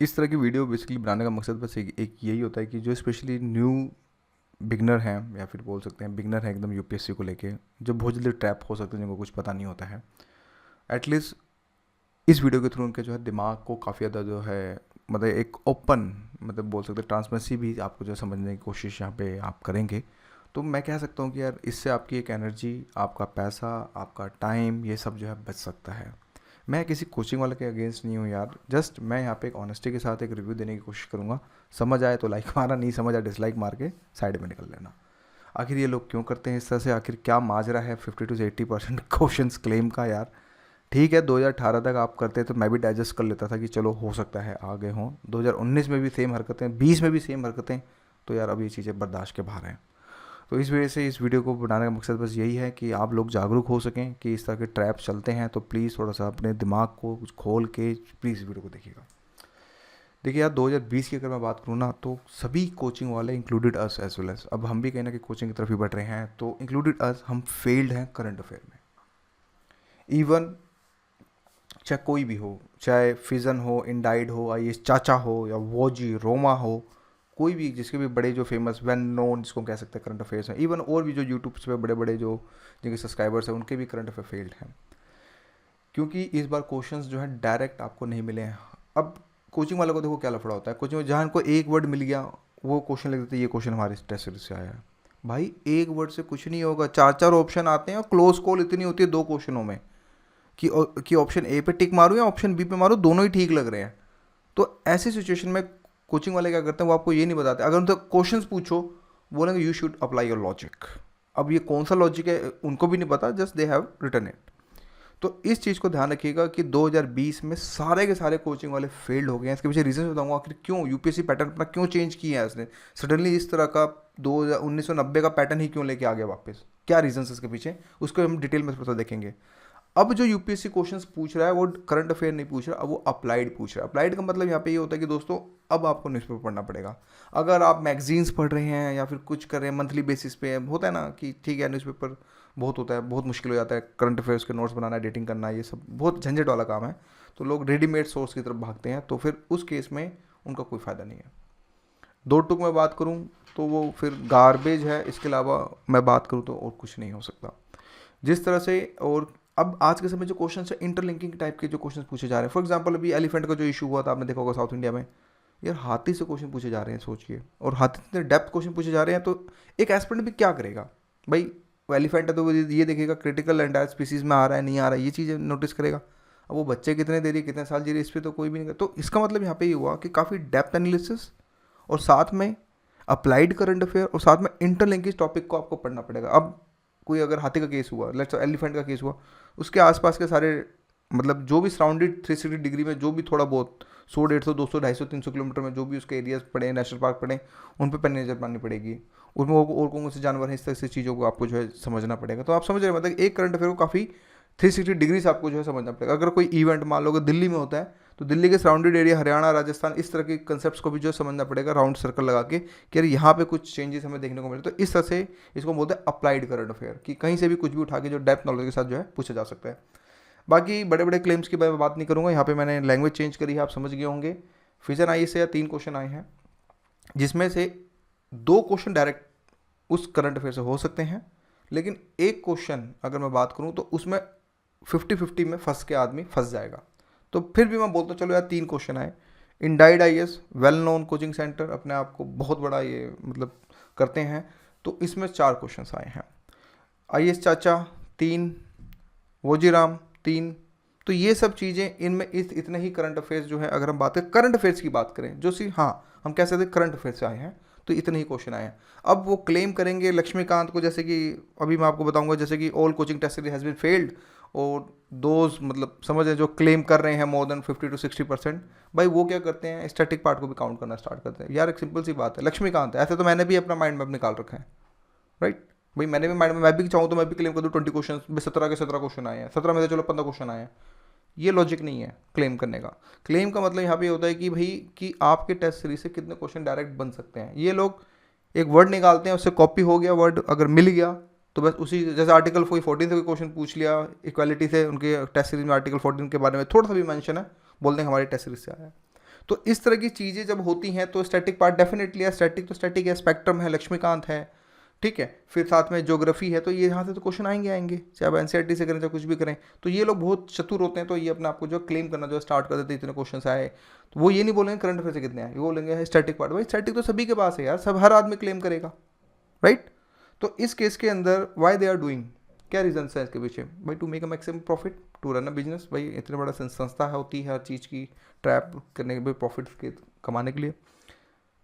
इस तरह की वीडियो बेसिकली बनाने का मकसद बस एक यही होता है कि जो स्पेशली न्यू बिगनर हैं या फिर बोल सकते हैं बिगनर हैं एकदम यूपीएससी को लेके, जो बहुत जल्दी ट्रैप हो सकते हैं, जिनको कुछ पता नहीं होता है, एटलीस्ट इस वीडियो के थ्रू उनके जो है दिमाग को काफ़ी ज़्यादा जो है मतलब एक ओपन, मतलब बोल सकते हैं ट्रांसपेरेंसी भी आपको जो है समझने की कोशिश यहाँ पे आप करेंगे। तो मैं कह सकता हूँ कि यार इससे आपकी एक एनर्जी, आपका पैसा, आपका टाइम, ये सब जो है बच सकता है। मैं किसी कोचिंग वाले के अगेंस्ट नहीं हूँ यार, जस्ट मैं यहाँ पे एक ऑनेस्टी के साथ एक रिव्यू देने की कोशिश करूँगा। समझ आए तो लाइक मारा, नहीं समझ आए डिसलाइक मार के साइड में निकल लेना। आखिर ये लोग क्यों करते हैं इस तरह से, आखिर क्या माजरा है 50 से 80% क्वेश्चन क्लेम का यार। ठीक है, 2018 तक आप करते तो मैं भी डाइजेस्ट कर लेता था कि चलो हो सकता है आगे हों, 2019 में भी सेम हरकतें, 20 में भी सेम हरकतें, तो यार अब ये चीज़ें बर्दाश्त के बाहर हैं। तो इस वजह से इस वीडियो को बनाने का मकसद बस यही है कि आप लोग जागरूक हो सकें कि इस तरह के ट्रैप चलते हैं। तो प्लीज़ थोड़ा सा अपने दिमाग को कुछ खोल के प्लीज़ वीडियो को देखिएगा। देखिए यार, 2020 की अगर मैं बात करूँ ना, तो सभी कोचिंग वाले included us as well as, अब हम भी कहीं ना कहीं कोचिंग की तरफ ही बढ़ रहे हैं, तो इंक्लूडेड अस हम फेल्ड हैं करंट अफेयर में। इवन चाहे कोई भी हो, चाहे फिजन हो, इंडाइड हो, आई चाचा हो, या वोजी रोमा हो, कोई भी जिसके भी बड़े जो फेमस वेल नोन जिसको कह सकते हैं करंट अफेयर्स हैं, इवन और भी जो यूट्यूब पे बड़े बड़े जो जिनके सब्सक्राइबर्स हैं उनके भी करंट अफेयर फेल्ड हैं, क्योंकि इस बार क्वेश्चंस जो है डायरेक्ट आपको नहीं मिले हैं। अब कोचिंग वालों को देखो क्या लफड़ा होता है, कोचिंग में जहाँ इनको एक वर्ड मिल गया वो क्वेश्चन लिख देते, ये क्वेश्चन हमारे टेस्ट सीरीज से आया है। भाई एक वर्ड से कुछ नहीं होगा, चार चार ऑप्शन आते हैं और क्लोज कॉल इतनी होती है दो क्वेश्चनों में कि ऑप्शन ए पे टिक मारूँ या ऑप्शन बी पे मारूँ, दोनों ही ठीक लग रहे हैं। तो ऐसी सिचुएशन में कोचिंग वाले क्या करते हैं, वो आपको ये नहीं बताते। अगर उनसे क्वेश्चंस पूछो, बोलेंगे you should apply your logic. अब ये कौन सा लॉजिक है उनको भी नहीं पता, just they have written it. तो इस चीज़ को ध्यान रखिएगा कि 2020 में सारे के सारे कोचिंग वाले फेल्ड हो गए हैं। इसके पीछे रीजन बताऊंगा आखिर क्यों यूपीएससी पैटर्न अपना क्यों चेंज किया है इसने सडनली, इस तरह का 1990 का पैटर्न ही क्यों लेके आ गया वापस, क्या रीजन इसके पीछे, उसको हम डिटेल में थोड़ा सा देखेंगे। अब जो यूपीएससी क्वेश्चंस पूछ रहा है वो करंट अफेयर नहीं पूछ रहा, अब वो अप्लाइड पूछ रहा है। अप्लाइड का मतलब यहाँ पे ये होता है कि दोस्तों अब आपको न्यूज़पेपर पढ़ना पड़ेगा। अगर आप मैगजीन्स पढ़ रहे हैं या फिर कुछ कर रहे हैं मंथली बेसिस पे, होता है ना कि ठीक है न्यूज़पेपर बहुत होता है, बहुत मुश्किल हो जाता है, करंट अफेयर्स के नोट्स बनाना, एडिटिंग करना, ये सब बहुत झंझट वाला काम है, तो लोग रेडीमेड सोर्स की तरफ भागते हैं, तो फिर उस केस में उनका कोई फ़ायदा नहीं है। दो टुक में बात करूँ तो वो फिर गार्बेज है, इसके अलावा मैं बात करूँ तो और कुछ नहीं हो सकता जिस तरह से। और अब आज के समय जो क्वेश्चन है इंटरलिंकिंग टाइप के जो क्वेश्चन पूछे जा रहे हैं, फॉर एग्जांपल अभी एलिफेंट का जो इशू हुआ था आपने देखा होगा साउथ इंडिया में, यार हाथी से क्वेश्चन पूछे जा रहे हैं सोचिए, और हाथी से डेप्थ क्वेश्चन पूछे जा रहे हैं, तो एक एस्पिरेंट भी क्या करेगा भाई, वो एलिफेंट है तो वो ये देखेगा क्रिटिकल एंडायर स्पीसीज में आ रहा है नहीं आ रहा है, ये चीज़ें नोटिस करेगा। अब वो बच्चे कितने दे रही है, कितने साल जी रही है, इस पर तो कोई भी नहीं कर। तो इसका मतलब यहाँ पे ये हुआ कि काफ़ी डेप्थ एनालिसिस और साथ में अप्लाइड करंट अफेयर और साथ में इंटरलिंकेज टॉपिक को आपको पढ़ना पड़ेगा। अब कोई अगर हाथी का केस हुआ, लेट्स एलिफेंट का केस हुआ, उसके आसपास के सारे मतलब जो भी सराउंडेड 360 डिग्री में जो भी थोड़ा बहुत 100 150 200 250 300 किलोमीटर में जो भी उसके एरियाज पड़े, नेशनल पार्क पड़े, उन पर पैनी नजर माननी पड़ेगी। उसमें और कौन से जानवर हैं, इस तरह से चीज़ों को आपको जो है समझना पड़ेगा। तो आप समझ रहे हैं मतलब एक करंट अफेयर को काफ़ी 360 डिग्री से आपको जो है समझना पड़ेगा। अगर कोई इवेंट मान लो अगर दिल्ली में होता है तो दिल्ली के सराउंडेड एरिया, हरियाणा, राजस्थान, इस तरह के कंसेप्ट को भी जो समझना पड़ेगा राउंड सर्कल लगा के कि यार यहाँ पे कुछ चेंजेस हमें देखने को मिले। तो इस तरह से इसको बोलते हैं अप्लाइड करंट अफेयर, कि कहीं से भी कुछ भी उठा के जो डेप्थ नॉलेज के साथ जो है पूछा जा सकता है। बाकी बड़े बड़े क्लेम्स की मैं बात नहीं करूँगा, यहाँ पे मैंने लैंग्वेज चेंज करी है, आप समझ गए होंगे। फिजन आई से या 3 क्वेश्चन आए हैं, जिसमें से 2 क्वेश्चन डायरेक्ट उस करंट अफेयर से हो सकते हैं, लेकिन एक क्वेश्चन अगर मैं बात करूँ तो उसमें 50-50 में फंस के आदमी फंस जाएगा। तो फिर भी मैं बोलता चलो यार 3 क्वेश्चन आए। Indeed I as well known coaching centre, अपने आप को बहुत बड़ा ये मतलब करते हैं, तो इसमें 4 क्वेश्चन आए हैं। आई एस चाचा 3, वोजीराम 3। तो ये सब चीज़ें इनमें इतने ही करंट अफेयर्स जो है, अगर हम बात करें करंट अफेयर्स की बात करें जो सी, हाँ हम कह सकते हैं करंट अफेयर्स से आए हैं, तो इतने ही क्वेश्चन आए हैं। अब वो क्लेम करेंगे लक्ष्मीकांत को, जैसे कि अभी मैं आपको बताऊंगा, जैसे कि all coaching test series has been failed, और दोज मतलब समझ जो क्लेम कर रहे हैं मोर देन 50-60%, भाई वो क्या करते हैं, स्टैटिक पार्ट को भी काउंट करना स्टार्ट करते हैं। यार एक सिंपल सी बात है, लक्ष्मीकांत है, ऐसे तो मैंने भी अपना माइंड मैप निकाल रखा है, राइट। भाई मैंने भी माइंड में, मैं भी चाहूँ तो मैं भी क्लेम कर दूँ 20 क्वेश्चन, 17 के 17 क्वेश्चन आए हैं, 17 में से चलो 15 क्वेश्चन आए हैं। ये लॉजिक नहीं है क्लेम करने का। क्लेम का मतलब यहाँ पे होता है कि भाई कि आपके टेस्ट सीरीज से कितने क्वेश्चन डायरेक्ट बन सकते हैं। ये लोग एक वर्ड निकालते हैं, उससे कॉपी हो गया वर्ड, अगर मिल गया तो बस उसी, जैसे आर्टिकल 14 से कोई क्वेश्चन पूछ लिया इक्वालिटी से, उनके टेस्ट सीरीज में आर्टिकल 14 के बारे में थोड़ा सा भी मेंशन है, बोलते हैं हमारी टेस्ट सीरीज से आया है। तो इस तरह की चीज़ें जब होती हैं तो स्टैटिक पार्ट डेफिनेटली है, स्टैटिक तो स्टैटिक है, स्पेक्ट्रम है, लक्ष्मीकांत है, ठीक है, फिर साथ में ज्योग्राफी है, तो ये यहाँ से तो क्वेश्चन आएंगे आएंगे, चाहे आप एनसीईआरटी से करें चाहे कुछ भी करें। तो ये लोग बहुत चतुर होते हैं, तो ये अपने आपको जो क्लेम करना जो स्टार्ट कर देते हैं, इतने क्वेश्चन आए, तो वो ये नहीं बोलेंगे करंट अफेयर से कितने आए, वो बोलेंगे स्टैटिक पार्ट। भाई स्टैटिक तो सभी के पास है यार, सब हर आदमी क्लेम करेगा, राइट। तो इस केस के अंदर वाई दे आर डूइंग, क्या रीजन है इसके पीछे? भाई to make a maximum profit, to run a business. भाई इतने बड़ा संस्था है, होती है हर चीज़ की ट्रैप करने के लिए, प्रॉफिट के कमाने के लिए।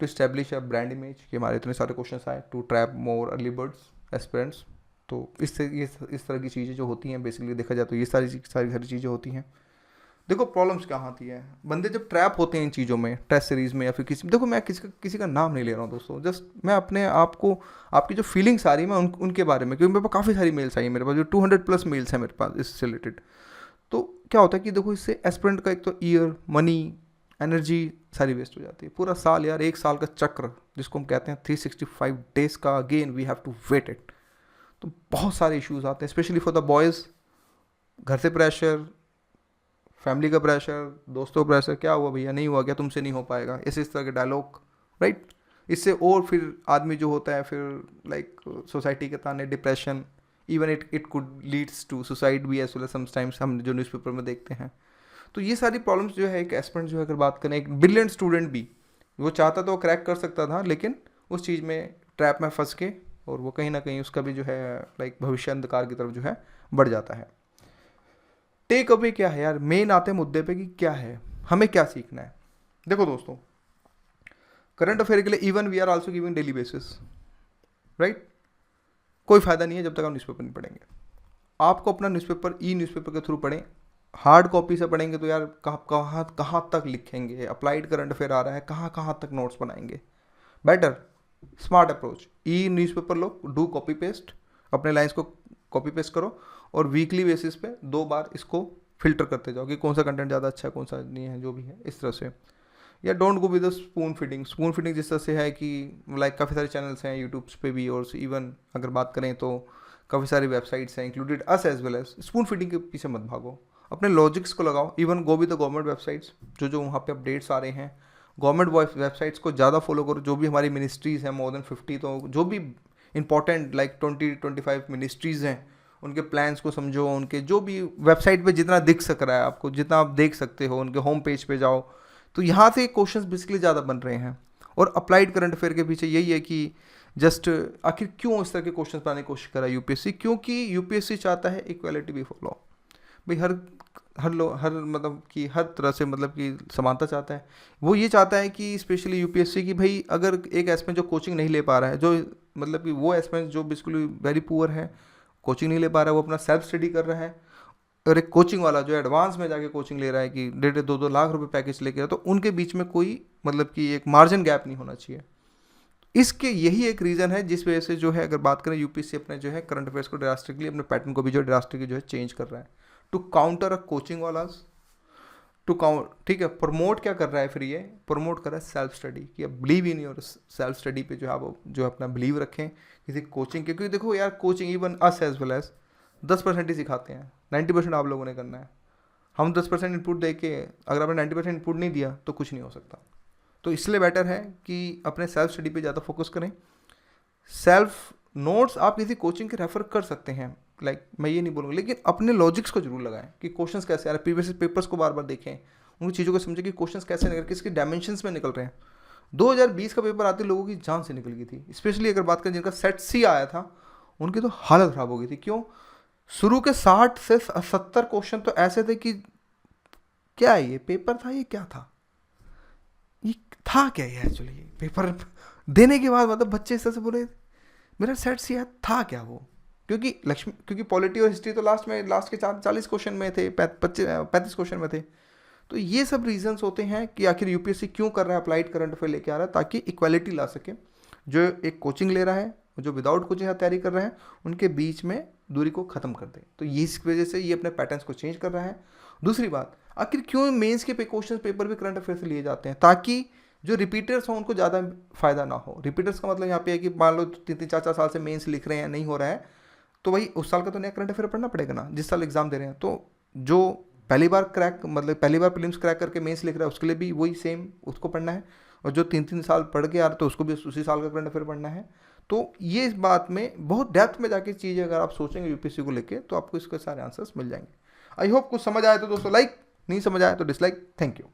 To establish a brand image कि हमारे इतने सारे क्वेश्चन आए, to trap more early birds aspirants. तो इससे ये इस तरह की चीज़ें जो होती हैं बेसिकली देखा जाए तो ये सारी चीज़ें होती हैं। देखो प्रॉब्लम्स कहाँ आती है, बंदे जब ट्रैप होते हैं इन चीज़ों में, टेस्ट सीरीज में या फिर किसी, देखो मैं किसी का नाम नहीं ले रहा हूँ दोस्तों, जस्ट मैं अपने आप को, आपकी जो फीलिंग्स आ रही है मैं उनके बारे में, क्योंकि मेरे पास काफ़ी सारी मेल्स आई है, मेरे पास जो 200+ मेल्स हैं मेरे पास इससे रिलेटेड। तो क्या होता है कि देखो इससे एस्पिरेंट का एक तो ईयर, मनी, एनर्जी सारी वेस्ट हो जाती है, पूरा साल यार, एक साल का चक्र जिसको हम कहते हैं 365 डेज का, again we have to wait it. तो बहुत सारे इश्यूज आते हैं स्पेशली फॉर द बॉयज़, घर से प्रेशर, फैमिली का प्रेशर, दोस्तों का प्रेशर, क्या हुआ भैया, नहीं हुआ क्या, तुमसे नहीं हो पाएगा, इस तरह के डायलॉग, राइट। इससे और फिर आदमी जो होता है फिर लाइक सोसाइटी के ताने, depression, even it could leads to suicide भी एज वेल समटाइम्स, हम जो न्यूज़पेपर में देखते हैं। तो ये सारी प्रॉब्लम्स जो है एक एस्पिरेंट जो है, अगर बात करें, एक ब्रिलियंट स्टूडेंट भी, वो चाहता तो वो क्रैक कर सकता था, लेकिन उस चीज़ में ट्रैप में फंस के, और वो कहीं ना कहीं उसका भी जो है लाइक भविष्य अंधकार की तरफ जो है बढ़ जाता है। टेक अवे क्या है यार, मेन आते हैं मुद्दे पे कि क्या है, हमें क्या सीखना है। देखो दोस्तों, करंट अफेयर के लिए even we are also giving daily basis, right. कोई फायदा नहीं है जब तक आप न्यूज़पेपर नहीं पढ़ेंगे। आपको अपना न्यूज़पेपर न्यूज़पेपर के थ्रू पढ़ें, हार्ड कॉपी से पढ़ेंगे तो यार कहाँ तक लिखेंगे, अप्लाइड करंट अफेयर आ रहा है, कहाँ तक नोट्स बनाएंगे। Better smart approach, newspaper low, do copy paste, अपने लाइन्स को कॉपी पेस्ट करो, और वीकली बेसिस पे 2 बार इसको फिल्टर करते जाओ कि कौन सा कंटेंट ज़्यादा अच्छा है, कौन सा नहीं है, जो भी है इस तरह से। या don't go with the spoon feeding जिस तरह से है कि लाइक काफ़ी सारे चैनल्स हैं यूट्यूब पे भी, और इवन अगर बात करें तो काफ़ी सारी वेबसाइट्स हैं included us as well as. Spoon feeding के पीछे मत भागो, अपने लॉजिक्स को लगाओ, even go with the government websites, जो वहाँ पे अपडेट्स आ रहे हैं, गवर्नमेंट वेबसाइट्स को ज़्यादा फॉलो करो, जो भी हमारी मिनिस्ट्रीज़ हैं मोर देन 50, तो जो भी इंपॉर्टेंट लाइक 20-25 मिनिस्ट्रीज़ हैं, उनके प्लान्स को समझो, उनके जो भी वेबसाइट पे जितना दिख सक रहा है आपको, जितना आप देख सकते हो, उनके होम पेज पे जाओ, तो यहाँ से क्वेश्चंस बेसिकली ज़्यादा बन रहे हैं। और अप्लाइड करंट अफेयर के पीछे यही है कि जस्ट आखिर क्यों इस तरह के क्वेश्चन बनाने की कोशिश करा यूपीएससी, क्योंकि यूपीएससी चाहता है इक्वालिटी बिफोर लॉ। भाई हर मतलब कि हर तरह से मतलब कि समानता चाहता है। वो ये चाहता है कि स्पेशली यूपीएससी की, भाई अगर एक एस्पिरेंट जो कोचिंग नहीं ले पा रहा है, जो मतलब कि वो एस्पिरेंट जो बिल्कुल वेरी पुअर है, कोचिंग नहीं ले पा रहा है, वो अपना सेल्फ स्टडी कर रहा है, और एक कोचिंग वाला जो एडवांस में जाके कोचिंग ले रहा है कि 1.5-2 लाख रुपए पैकेज लेके, तो उनके बीच में कोई मतलब कि एक मार्जिन गैप नहीं होना चाहिए। इसके यही एक रीज़न है जिस वजह से जो है, अगर बात करें, यूपीएससी अपने जो है करंट अफेयर्स को ड्रास्टिकली, अपने पैटर्न को भी जो ड्रास्टिकली जो है चेंज कर रहा है, टू काउंटर अ कोचिंग वालाज, टू काउंट, ठीक है। प्रमोट क्या कर रहा है फिर, ये प्रमोट कर रहा है सेल्फ स्टडी, कि अब believe in your self study पे जो है आप जो अपना बिलीव रखें किसी कोचिंग के, क्योंकि देखो यार coaching even us as well as 10% ही सिखाते हैं, 90% आप लोगों ने करना है। हम 10% इनपुट दे के, अगर आपने 90% इनपुट नहीं दिया तो कुछ नहीं हो सकता। तो इसलिए बेटर है कि अपने सेल्फ स्टडी पे ज़्यादा फोकस करें। सेल्फ नोट्स आप किसी कोचिंग के रेफर कर सकते हैं, लाइक मैं ये नहीं बोलूँगा, लेकिन अपने लॉजिक्स को जरूर लगाएं कि क्वेश्चंस कैसे आ रहे हैं, प्रीवियस पेपर्स को बार बार देखें, उन चीज़ों को समझें कि क्वेश्चंस कैसे निकल, किसके डायमेंशंस में निकल रहे हैं। 2020 का पेपर आते लोगों की जान से निकल गई थी, स्पेशली अगर बात करें जिनका सेट सी आया था, उनकी तो हालत ख़राब हो गई थी। क्यों? शुरू के 60 से 70 क्वेश्चन तो ऐसे थे कि क्या ये पेपर था, ये क्या था, ये था क्या, ये एक्चुअली ये पेपर देने के बाद मतलब बच्चे इस तरह से बोले मेरा सेट सी आया था क्या वो, क्योंकि पॉलिटी और हिस्ट्री तो लास्ट के 40 क्वेश्चन में थे, 35 क्वेश्चन में थे। तो ये सब रीजंस होते हैं कि आखिर यूपीएससी क्यों कर रहा है अप्लाइड करंट अफेयर लेके आ रहा है, ताकि इक्वालिटी ला सके। जो एक कोचिंग ले रहा है, जो विदाउट कोचिंग तैयारी कर रहे हैं, उनके बीच में दूरी को ख़त्म कर दे। तो ये इस वजह से ये अपने पैटर्न्स को चेंज कर रहा है। दूसरी बात, आखिर क्यों मेंस के क्वेश्चन पेपर भी करंट अफेयर से लिए जाते हैं, ताकि जो रिपीटर्स हों उनको ज़्यादा फायदा ना हो। रिपीटर्स का मतलब यहाँ पे है कि मान लो 3-4 साल से मेंस लिख रहे हैं, नहीं हो रहा है, तो भाई उस साल का तो नया करंट अफेयर पढ़ना पड़ेगा ना, जिस साल एग्जाम दे रहे हैं। तो जो पहली बार क्रैक मतलब पहली बार प्रीलिम्स क्रैक करके मेंस लिख रहा है उसके लिए भी वही सेम उसको पढ़ना है, और जो 3-3 साल पढ़ के आ रहा तो उसको भी उसी साल का करंट अफेयर पढ़ना है। तो ये इस बात में बहुत डेप्थ में जाके चीज़ें अगर आप सोचेंगे यूपीएससी को लेके तो आपको इसके सारे आंसर्स मिल जाएंगे। आई होप कुछ समझ आए तो दोस्तों लाइक, नहीं समझ आए तो डिसलाइक। Thank you.